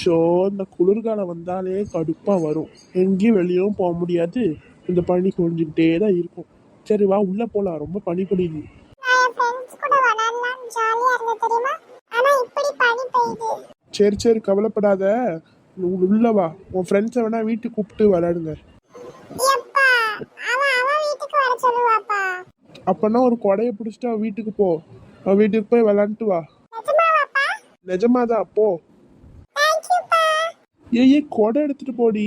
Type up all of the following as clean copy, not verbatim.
Show இந்த குளிர்காலம் வந்தாலே கடுப்பா வரும். எங்கேயும் வெளியவும் போக முடியாது. இந்த பனி கொஞ்சிக்கிட்டே தான் இருக்கும். சரி வா உள்ள போலாம், ரொம்ப பனி பொழியுது. சரி சரி கவலைப்படாத, உள்ள வா. உன் ஃப்ரெண்ட்ஸை வேணா வீட்டுக்கு கூப்பிட்டு விளையாடுங்க. அப்பனா ஒரு கொடையை பிடிச்சிட்டு அவன் வீட்டுக்கு போ. அவன் வீட்டுக்கு போய் விளையாண்டுட்டு வா. நிஜமாதான் போ. ஏய் கொடை எடுத்துட்டு போடி.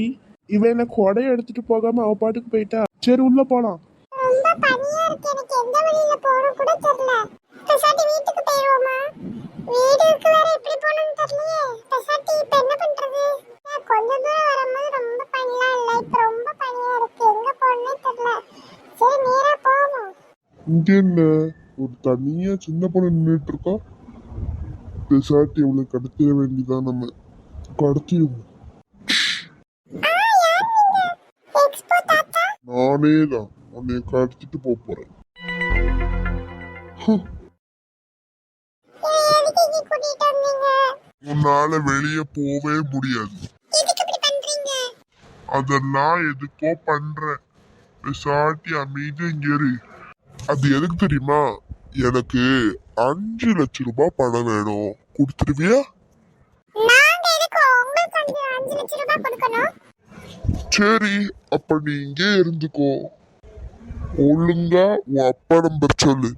இவன் என்ன கொடையை எடுத்துட்டு போகாம அவ பாட்டுக்கு போயிட்டா. சரி உள்ள போலாம். இங்க என்ன ஒரு தனியா சின்ன பொண்ணு நின்றுட்டு இருக்கா. பெசாட்டி அவளுக்கு கடத்திட வேண்டியதான். நம்ம கடத்திடுவோம். நானே தான் உன்னை கடத்திட்டு போறேன். உன்னால வெளியே போவே முடியாது. அதெல்லாம் எதுக்கோ பண்றேன். பெசாட்டி அமைதி இங்க இரு. அது எதுக்கு தெரியுமா? எனக்கு 5 லட்சம் ரூபாய் பணம் வேணும். கொடுத்துருவியா? சரி அப்ப நீ இங்கே இருந்துக்கோ. ஒழுங்கா உன் அப்பா நம்பர் சொல்லு.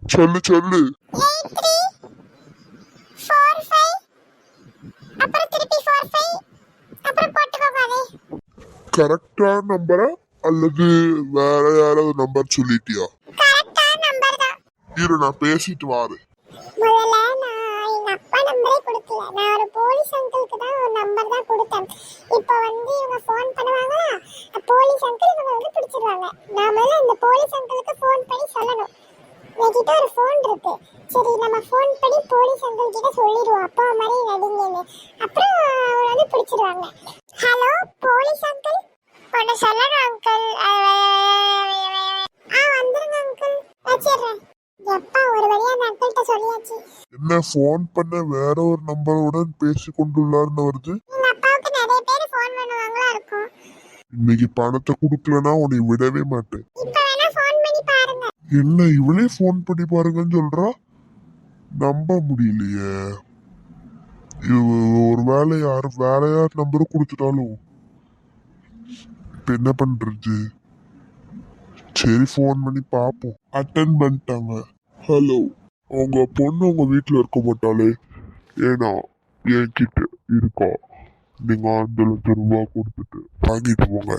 சொல்லு சொல்லு. கரெக்டான நம்பரா அல்லது வேற யாராவது நம்பர் சொல்லிட்டியா? இரு நான் பேசிட்டு வாரு. ஹலோ போலீஸ் அங்கிள், ஒன்னு சொல்லணும் அங்கிள். வந்துருங்க அங்கிள், வச்சிடுறேன். எப்பா ஒரு வழியா அந்த அங்கிள்கிட்ட சொல்லியாச்சு. என்ன போன் பண்ண வேற ஒரு நம்பருடன் பேசி கொண்டுள்ளார்னு வருது. எங்க அப்பாவுக்கு நிறைய பேர் போன் பண்ணுவாங்களா இருக்கும். இன்னைக்கு பணத்தை கொடுக்கலனா உன்னை விடவே மாட்டேன். இப்ப வேணா போன் பண்ணி பாருங்க. என்ன இவளே போன் பண்ணி பாருங்கன்னு சொல்றா? நம்ப முடியலையே. ஒரு வேலை வேற யார் நம்பரும் கொடுத்துட்டாலும் இப்ப என்ன பண்றது? சரி போன் பண்ணி பாப்போம். அட்டன் பண்ணிட்டாங்க. ஹலோ, உங்க பொண்ணு உங்க வீட்டுல இருக்க மாட்டாளே, ஏன்னா என்கிட்ட இருக்கா. நீங்க 5 லட்சம் ரூபாய் கொடுத்துட்டு வாங்கிட்டு போங்க.